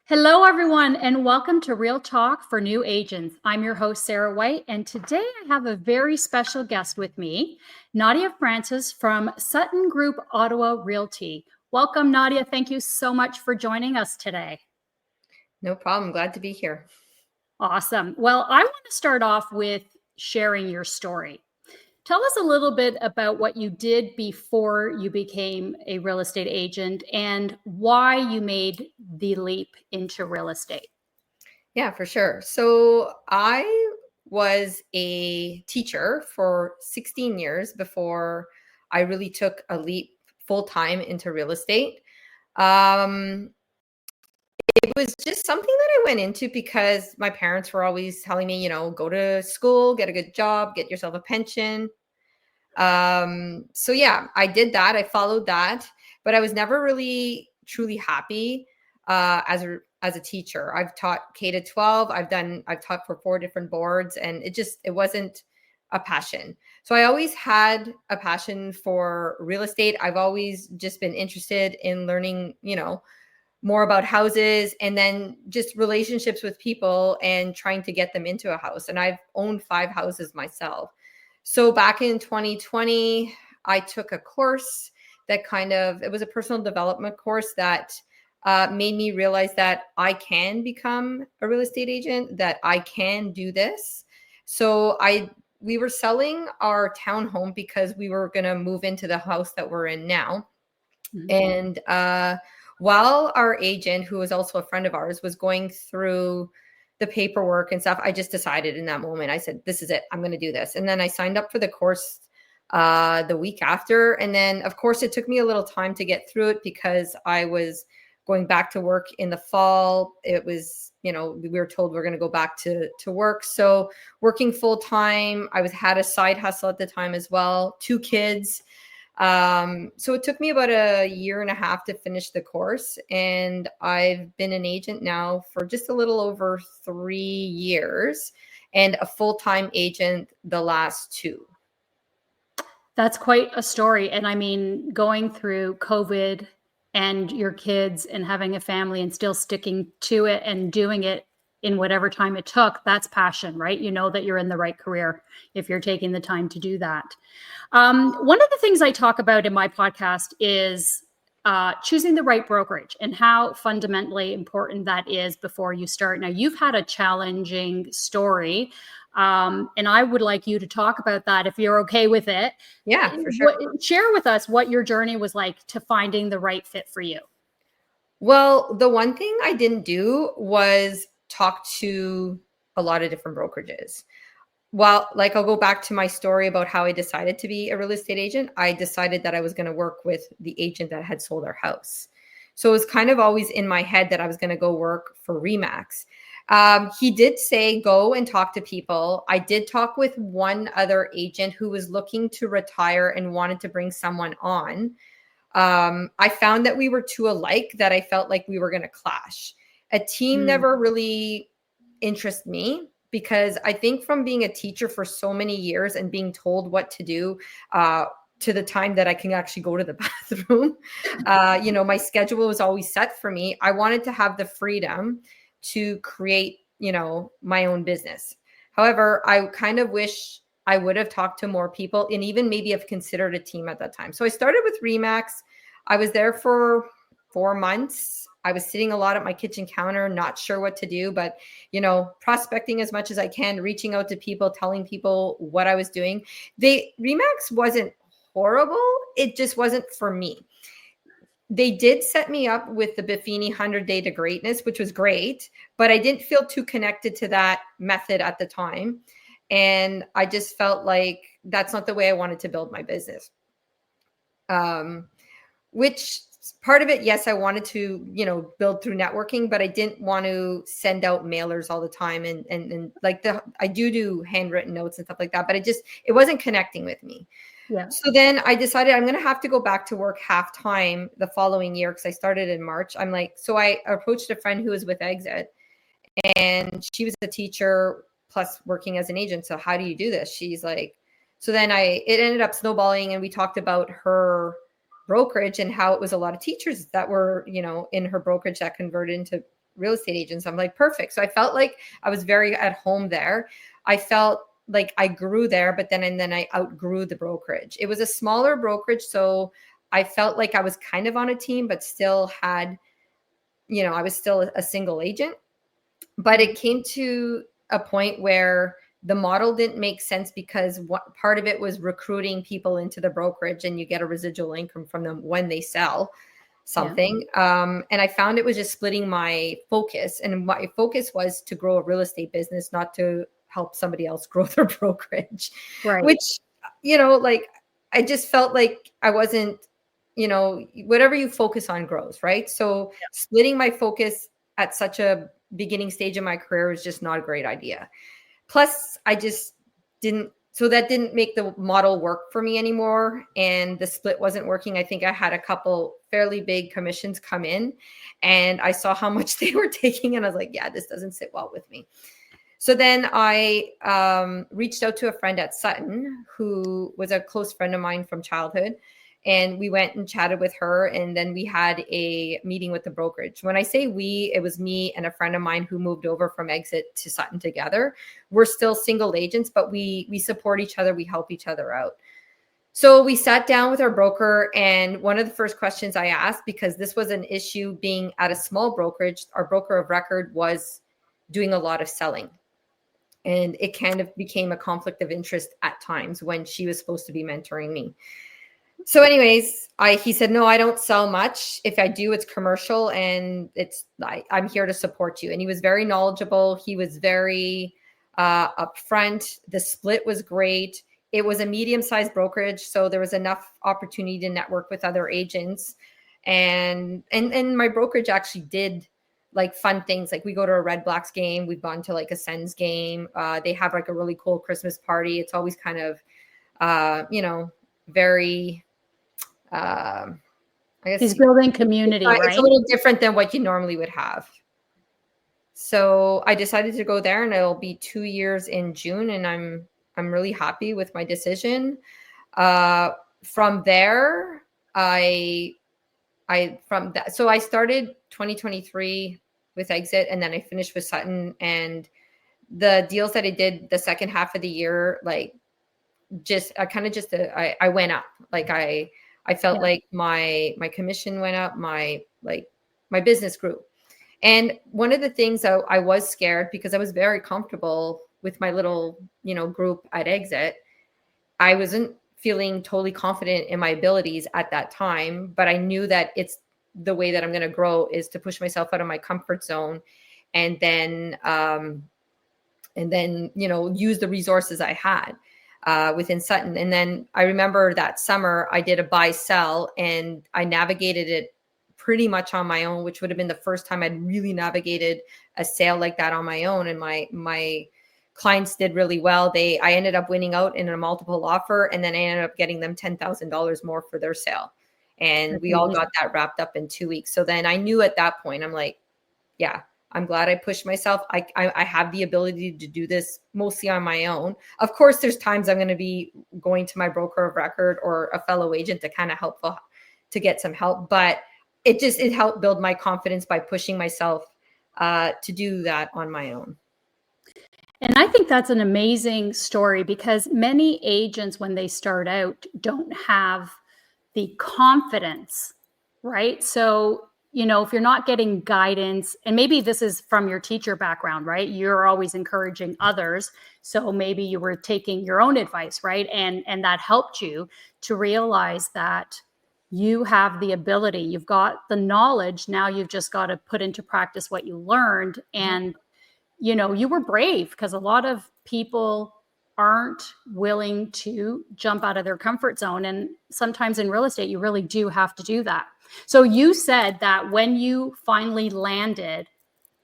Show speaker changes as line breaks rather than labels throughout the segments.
Hello, everyone, and welcome to Real Talk for New Agents. I'm your host, Sarah White, and today I have a very special guest with me, Nadia Francis from Sutton Group Ottawa Realty. Welcome, Nadia. Thank you so much for joining us today.
No problem. Glad to be here.
Awesome. Well, I want to start off with sharing your story. Tell us a little bit about what you did before you became a real estate agent and why you made the leap into real estate.
Yeah, for sure. So I was a teacher for 16 years before I really took a leap full time into real estate. Um, it was just something that I went into because my parents were always telling me, go to school, get a good job, get yourself a pension. So yeah, I did that. I followed that, but I was never really truly happy as a teacher. I've taught K to 12. I've taught for 4 different boards, and it wasn't a passion. So I always had a passion for real estate. I've always just been interested in learning, more about houses and then just relationships with people and trying to get them into a house. And I've owned 5 houses myself. So back in 2020, I took a course that it was a personal development course that made me realize that I can become a real estate agent, that I can do this. So we were selling our townhome because we were going to move into the house that we're in now.
Mm-hmm.
And while our agent, who was also a friend of ours, was going through the paperwork and stuff, I just decided in that moment, I said, this is it. I'm going to do this. And then I signed up for the course the week after. And then, of course, it took me a little time to get through it because I was going back to work in the fall. It was, we were told we're going to go back to work. So working full time, had a side hustle at the time as well, 2 kids. So it took me about a year and a half to finish the course, and I've been an agent now for just a little over 3 years and a full-time agent the last 2.
That's quite a story. And I mean, going through COVID and your kids and having a family and still sticking to it and doing it in whatever time it took, that's passion, right? You know that you're in the right career if you're taking the time to do that. One of the things I talk about in my podcast is choosing the right brokerage and how fundamentally important that is before you start. Now, you've had a challenging story, and I would like you to talk about that if you're okay with it.
Yeah, for sure.
Share with us what your journey was like to finding the right fit for you.
Well, the one thing I didn't do was talk to a lot of different brokerages. Well, I'll go back to my story about how I decided to be a real estate agent. I decided that I was going to work with the agent that had sold our house. So it was kind of always in my head that I was going to go work for Remax. He did say, go and talk to people. I did talk with one other agent who was looking to retire and wanted to bring someone on. I found that we were too alike, that I felt like we were going to clash. A team never really interested me, because I think from being a teacher for so many years and being told what to do to the time that I can actually go to the bathroom, my schedule was always set for me. I wanted to have the freedom to create, my own business. However, I kind of wish I would have talked to more people and even maybe have considered a team at that time. So I started with Remax. I was there for 4 months. I was sitting a lot at my kitchen counter, not sure what to do, but, prospecting as much as I can, reaching out to people, telling people what I was doing. Remax wasn't horrible. It just wasn't for me. They did set me up with the Buffini 100 Day to Greatness, which was great, but I didn't feel too connected to that method at the time. And I just felt like that's not the way I wanted to build my business. Which part of it, yes, I wanted to, build through networking, but I didn't want to send out mailers all the time. And I do handwritten notes and stuff like that, but it wasn't connecting with me.
Yeah.
So then I decided I'm going to have to go back to work half time the following year, because I started in March. So I approached a friend who was with Exit, and she was a teacher plus working as an agent. So how do you do this? She's like, so then it ended up snowballing, and we talked about her brokerage and how it was a lot of teachers that were, in her brokerage that converted into real estate agents. I'm like, perfect. So I felt like I was very at home there. I felt like I grew there, but then I outgrew the brokerage. It was a smaller brokerage, so I felt like I was kind of on a team, but still had, I was still a single agent. But it came to a point where the model didn't make sense because part of it was recruiting people into the brokerage, and you get a residual income from them when they sell something. And I found it was just splitting my focus. And my focus was to grow a real estate business, not to help somebody else grow their brokerage,
Right.
which, like I just felt like I wasn't, whatever you focus on grows, right? So splitting my focus at such a beginning stage of my career was just not a great idea. Plus, I just didn't, so that didn't make the model work for me anymore. And the split wasn't working. I think I had a couple fairly big commissions come in, and I saw how much they were taking. And I was like, yeah, this doesn't sit well with me. So then I reached out to a friend at Sutton who was a close friend of mine from childhood. And we went and chatted with her. And then we had a meeting with the brokerage. When I say we, it was me and a friend of mine who moved over from Exit to Sutton together. We're still single agents, but we support each other. We help each other out. So we sat down with our broker, and one of the first questions I asked, because this was an issue being at a small brokerage, our broker of record was doing a lot of selling. And it kind of became a conflict of interest at times when she was supposed to be mentoring me. So anyways, he said, no, I don't sell much. If I do, it's commercial, and I'm here to support you. And he was very knowledgeable. He was very upfront. The split was great. It was a medium-sized brokerage, so there was enough opportunity to network with other agents. And my brokerage actually did like fun things. Like we go to a Red Blacks game. We've gone to like a Sens game. They have like a really cool Christmas party. It's always kind of, very, I guess
He's building community,
it's a
right?
little different than what you normally would have. So I decided to go there, and it'll be 2 years in June, and I'm really happy with my decision. From there, so I started 2023 with Exit, and then I finished with Sutton. And the deals that I did the second half of the year, like I went up. Like I felt like my commission went up, my business grew. And one of the things I was scared, because I was very comfortable with my little, group at Exit. I wasn't feeling totally confident in my abilities at that time, but I knew that it's the way that I'm going to grow is to push myself out of my comfort zone, and then use the resources I had within Sutton. And then I remember that summer I did a buy sell, and I navigated it pretty much on my own, which would have been the first time I'd really navigated a sale like that on my own. And my clients did really well. I ended up winning out in a multiple offer, and then I ended up getting them $10,000 more for their sale. And we all got that wrapped up in 2 weeks. So then I knew at that point, I'm like, yeah, I'm glad I pushed myself. I have the ability to do this mostly on my own. Of course, there's times I'm going to be going to my broker of record or a fellow agent to kind of help to get some help. But it helped build my confidence by pushing myself to do that on my own.
And I think that's an amazing story, because many agents, when they start out, don't have the confidence, right? So, if you're not getting guidance, and maybe this is from your teacher background, right? You're always encouraging others. So maybe you were taking your own advice, right? And that helped you to realize that you have the ability, you've got the knowledge. Now you've just got to put into practice what you learned. And you were brave, because a lot of people aren't willing to jump out of their comfort zone. And sometimes in real estate, you really do have to do that. So you said that when you finally landed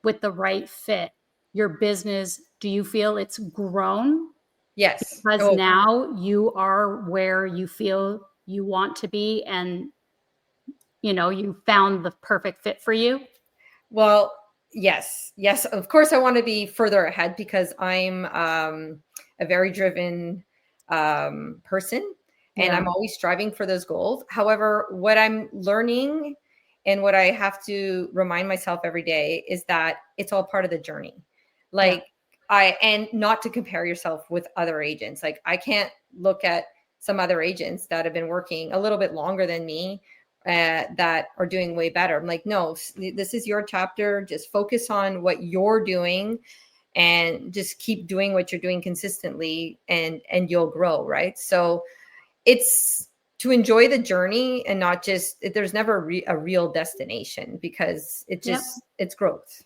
with the right fit, your business, do you feel it's grown?
Yes.
Because now you are where you feel you want to be, and you found the perfect fit for you?
Well, yes. Of course, I want to be further ahead, because I'm a very driven person, and I'm always striving for those goals. However, what I'm learning And what I have to remind myself every day is that it's all part of the journey.
Yeah.
Like and not to compare yourself with other agents. Like I can't look at some other agents that have been working a little bit longer than me that are doing way better. I'm like, no, this is your chapter. Just focus on what you're doing and just keep doing what you're doing consistently, and you'll grow, right? So it's to enjoy the journey and not just, there's never a real destination, because
Yep.
it's growth.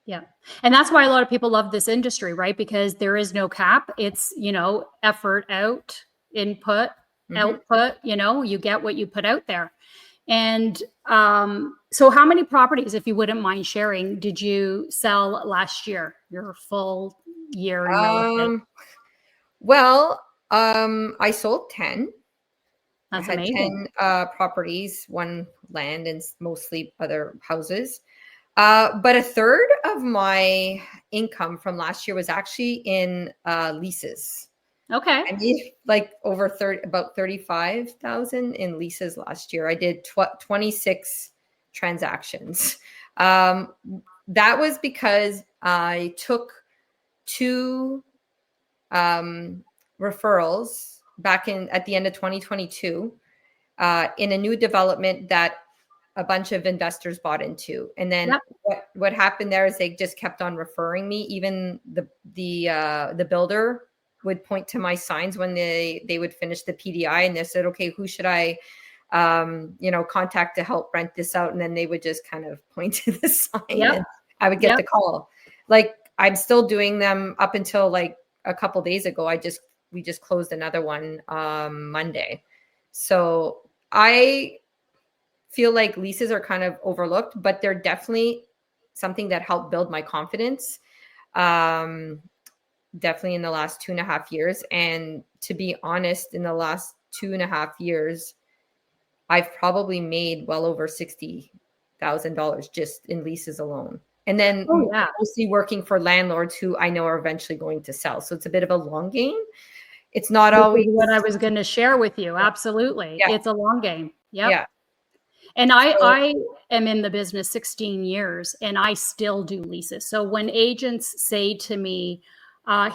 Yeah. And that's why a lot of people love this industry, right? Because there is no cap. It's, effort out, input,
Mm-hmm.
output, you get what you put out there. And so how many properties, if you wouldn't mind sharing, did you sell last year, your full year in real estate?
Um, well, I sold 10. I
That's
had
amazing.
10 properties, one land and mostly other houses. But a third of my income from last year was actually in leases.
Okay.
I made like about 35,000 in leases last year. I did 26 transactions. Um, that was because I took two referrals back in at the end of 2022 in a new development that a bunch of investors bought into. And then
Yep.
what happened there is they just kept on referring me. Even the builder would point to my signs when they would finish the PDI, and they said, okay, who should I contact to help rent this out? And then they would just kind of point to the sign,
Yep.
and I would get
Yep.
the call. Like I'm still doing them up until like a couple days ago. We just closed another one Monday. So I feel like leases are kind of overlooked, but they're definitely something that helped build my confidence. Definitely in the last 2.5 years. And to be honest, in the last 2.5 years, I've probably made well over $60,000 just in leases alone. And then
Oh, yeah.
mostly working for landlords who I know are eventually going to sell. So it's a bit of a long game. It's not
Which
always,
is what I was going to share with you. Absolutely.
yeah,
It's a long game. Yep.
yeah.
And
So,
I am in the business 16 years and I still do leases. So when agents say to me,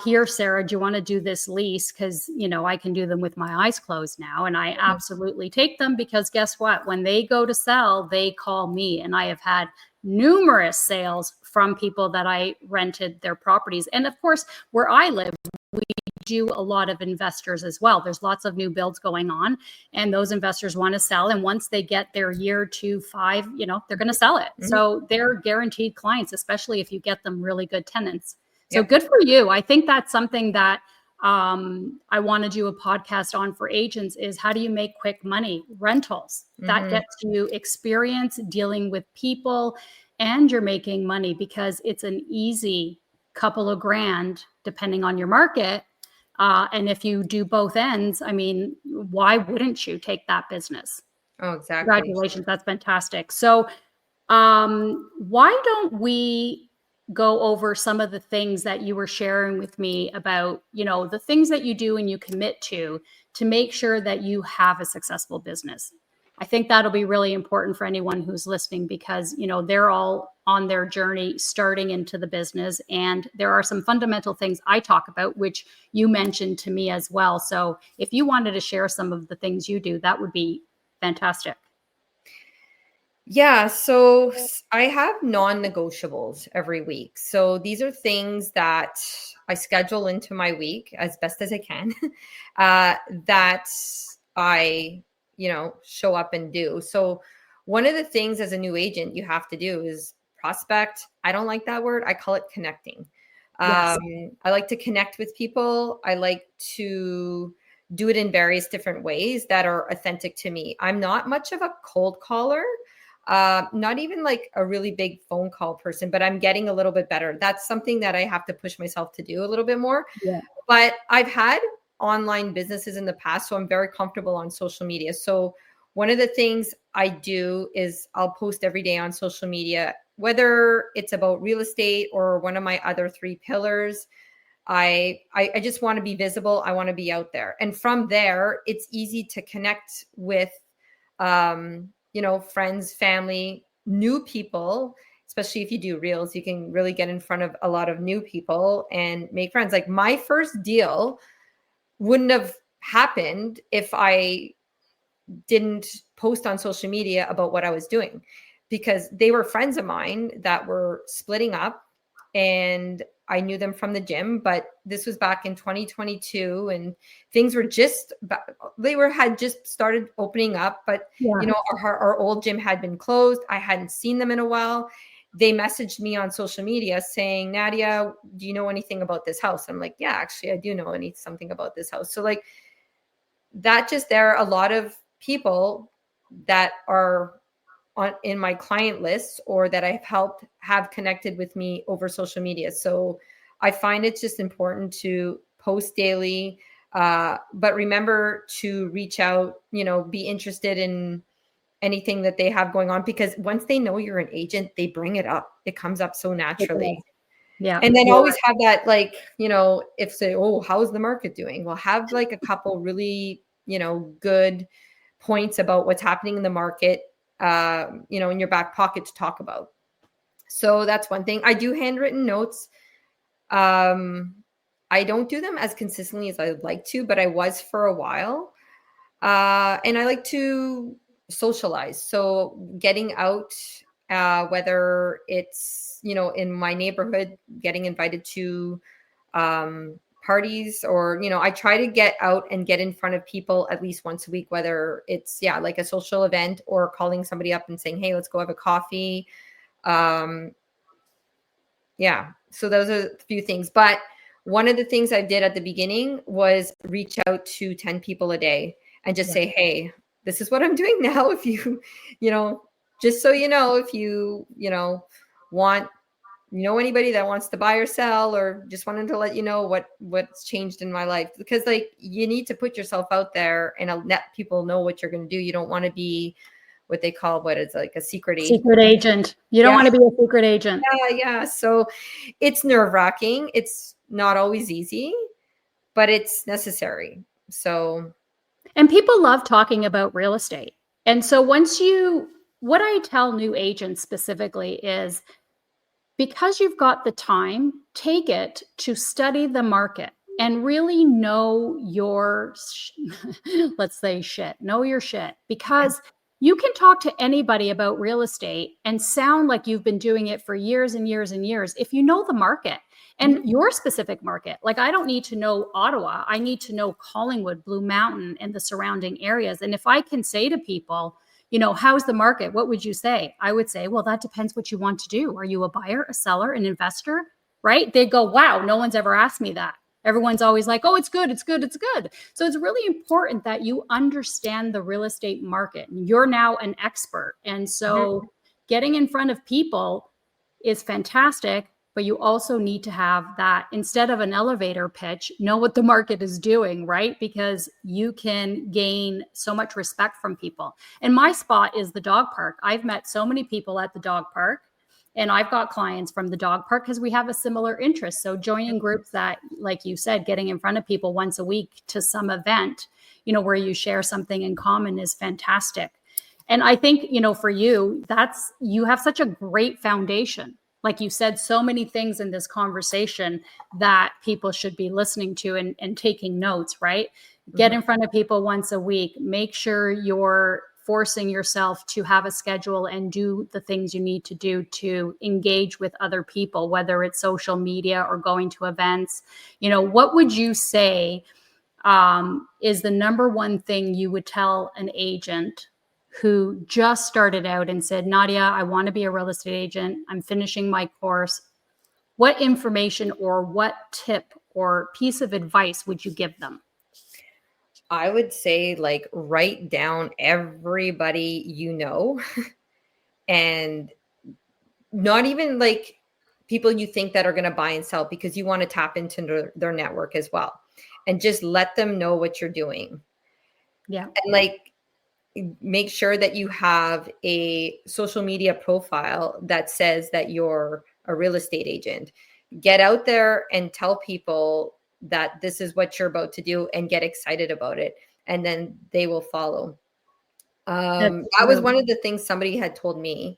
here, Sarah, do you want to do this lease? Because, I can do them with my eyes closed now. And I absolutely take them because guess what? When they go to sell, they call me. And I have had numerous sales from people that I rented their properties. And of course, where I live, we do a lot of investors as well. There's lots of new builds going on, and those investors want to sell. And once they get their year 2, 5, they're going to sell it.
mhm,
So they're guaranteed clients, especially if you get them really good tenants. So
yep.
good for you. I think that's something that I want to do a podcast on for agents is how do you make quick money? Rentals. That
Mhm.
gets you experience dealing with people and you're making money because it's an easy couple of grand depending on your market. And if you do both ends, I mean, why wouldn't you take that business?
Oh, exactly.
Congratulations. That's fantastic. So, why don't we go over some of the things that you were sharing with me about, the things that you do and you commit to make sure that you have a successful business? I think that'll be really important for anyone who's listening because, they're all on their journey starting into the business. And there are some fundamental things I talk about, which you mentioned to me as well. So if you wanted to share some of the things you do, that would be fantastic.
Yeah, so I have non-negotiables every week. So these are things that I schedule into my week as best as I can, that I, show up and do. So one of the things as a new agent you have to do is prospect. I don't like that word. I call it connecting.
Yes.
I like to connect with people. I like to do it in various different ways that are authentic to me. I'm not much of a cold caller. Not even like a really big phone call person, but I'm getting a little bit better. That's something that I have to push myself to do a little bit more.
Yeah.
But I've had online businesses in the past, so I'm very comfortable on social media. So one of the things I do is I'll post every day on social media, whether it's about real estate or one of my other three pillars. I just want to be visible. I want to be out there. And from there, it's easy to connect with friends, family, new people. Especially if you do reels, you can really get in front of a lot of new people and make friends. Like my first deal wouldn't have happened if I didn't post on social media about what I was doing, because they were friends of mine that were splitting up, and I knew them from the gym. But this was back in 2022, and things were had just started opening up. But
Yeah.
our old gym had been closed. I hadn't seen them in a while. They messaged me on social media saying, Nadia, do you know anything about this house? I'm like, yeah, actually I do know something about this house. So like that, just there are a lot of people that are in my client list or that I've helped have connected with me over social media. So I find it's just important to post daily, but remember to reach out, be interested in anything that they have going on, because once they know you're an agent, they bring it up. It comes up so
It
naturally.
does. Yeah.
And then
You're
always
right.
have that, like, if say, oh, how's the market doing? Well, have like a couple really, good points about what's happening in the market, in your back pocket to talk about. So that's one thing. I do handwritten notes. I don't do them as consistently as I would like to, but I was for a while. And I like to socialize. So getting out, whether it's, in my neighborhood, getting invited to parties, or, I try to get out and get in front of people at least once a week, whether it's, like a social event or calling somebody up and saying, hey, let's go have a coffee. Um, yeah. So those are a few things. But one of the things I did at the beginning was reach out to 10 people a day and just
Yeah.
say, hey, this is what I'm doing now. If you, just so if you, want, anybody that wants to buy or sell, or just wanted to let you know what's changed in my life, because like you need to put yourself out there and let people know what you're going to do. You don't want to be what they call, what is like a secret agent.
Secret agent. You don't
Yeah.
want to be a secret agent.
Yeah. So it's nerve-wracking. It's not always easy, but it's necessary. So
And people love talking about real estate. And so what I tell new agents specifically is, because you've got the time, take it to study the market and really know your, let's say, shit, know your shit, because you can talk to anybody about real estate and sound like you've been doing it for years and years and years if you know the market and your specific market. Like, I don't need to know Ottawa. I need to know Collingwood, Blue Mountain, and the surrounding areas. And if I can say to people, how's the market? What would you say? I would say, well, that depends what you want to do. Are you a buyer, a seller, an investor? Right? They go, wow, no one's ever asked me that. Everyone's always like, oh, it's good, it's good, it's good. So it's really important that you understand the real estate market. You're now an expert. And so getting in front of people is fantastic, but you also need to have that, instead of an elevator pitch, know what the market is doing, right? Because you can gain so much respect from people. And my spot is the dog park. I've met so many people at the dog park, and I've got clients from the dog park because we have a similar interest. So joining groups that, like you said, getting in front of people once a week to some event, where you share something in common is fantastic. And I think, for you, you have such a great foundation. Like you said, so many things in this conversation that people should be listening to and taking notes, right? Get in front of people once a week. Make sure you're forcing yourself to have a schedule and do the things you need to do to engage with other people, whether it's social media or going to events. What would you say is the number one thing you would tell an agent who just started out and said, Nadia, I want to be a real estate agent. I'm finishing my course. What information or what tip or piece of advice would you give them?
I would say, like, write down everybody and not even like people you think that are going to buy and sell, because you want to tap into their network as well, and just let them know what you're doing.
Yeah.
And like, make sure that you have a social media profile that says that you're a real estate agent. Get out there and tell people that this is what you're about to do and get excited about it. And then they will follow.
That's
That was
true.
one of the things somebody had told me.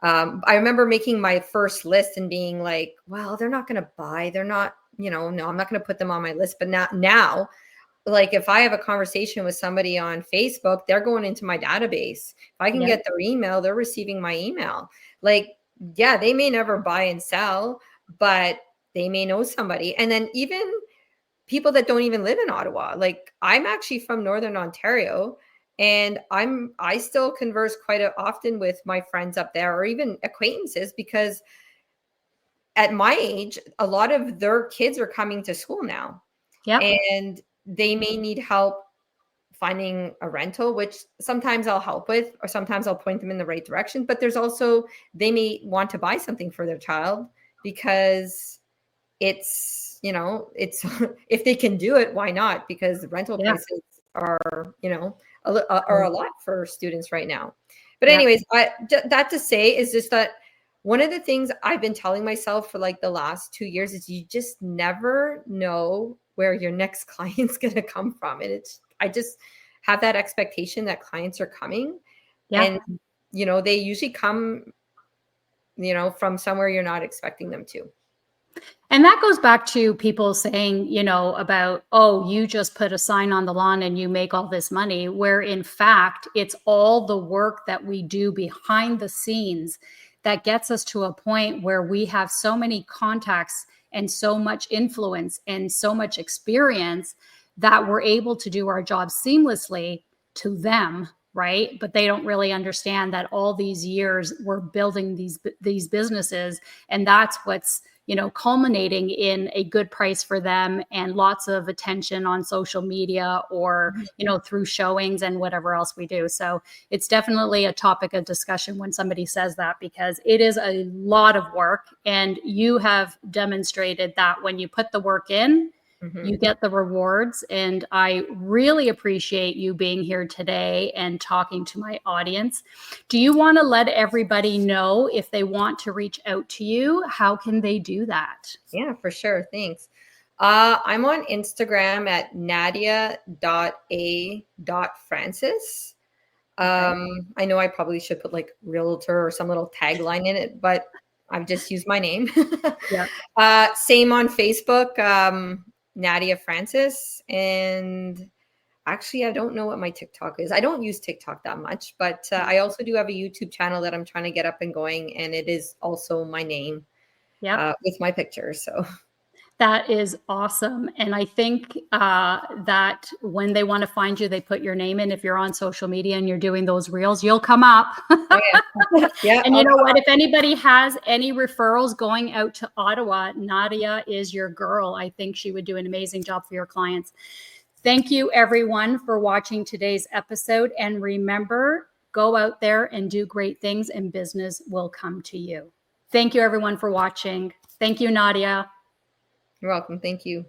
I remember making my first list and being like, well, they're not going to buy. They're not, no, I'm not going to put them on my list. But now, like if I have a conversation with somebody on Facebook, they're going into my database. If I can
Yeah.
get their email, they're receiving my email. Like, yeah, they may never buy and sell, but they may know somebody. And then even people that don't even live in Ottawa. Like I'm actually from Northern Ontario, and I still converse quite often with my friends up there or even acquaintances, because at my age, a lot of their kids are coming to school now,
Yep.
and they may need help finding a rental, which sometimes I'll help with, or sometimes I'll point them in the right direction. But there's also, they may want to buy something for their child because it's if they can do it, why not? Because the rental
Yeah.
prices are, are a
Mm.
lot for students right now. But
Yep.
anyways, that to say is just that one of the things I've been telling myself for like the last 2 years is you just never know where your next client's going to come from. And I just have that expectation that clients are coming,
Yeah.
and, they usually come, from somewhere you're not expecting them to.
And that goes back to people saying, about, oh, you just put a sign on the lawn and you make all this money, where in fact, it's all the work that we do behind the scenes that gets us to a point where we have so many contacts and so much influence and so much experience that we're able to do our job seamlessly to them, right? But they don't really understand that all these years we're building these businesses, and that's what's culminating in a good price for them and lots of attention on social media or, through showings and whatever else we do. So it's definitely a topic of discussion when somebody says that, because it is a lot of work. And you have demonstrated that when you put the work in,
Mhm.
you get the rewards. And I really appreciate you being here today and talking to my audience. Do you want to let everybody know if they want to reach out to you? How can they do that?
Yeah, for sure. Thanks. I'm on Instagram at nadia.a.francis.
Okay.
I know I probably should put like realtor or some little tagline in it, but I've just used my name.
Yeah.
Same on Facebook, Nadia Francis. And actually, I don't know what my TikTok is. I don't use TikTok that much, but I also do have a YouTube channel that I'm trying to get up and going. And it is also my name
Yep.
with my picture. So,
That is awesome. And I think that when they want to find you, they put your name in. If you're on social media and you're doing those reels, you'll come up.
oh, yeah. Yeah.
And you know what? If anybody has any referrals going out to Ottawa, Nadia is your girl. I think she would do an amazing job for your clients. Thank you, everyone, for watching today's episode. And remember, go out there and do great things, and business will come to you. Thank you, everyone, for watching. Thank you, Nadia.
You're welcome. Thank you.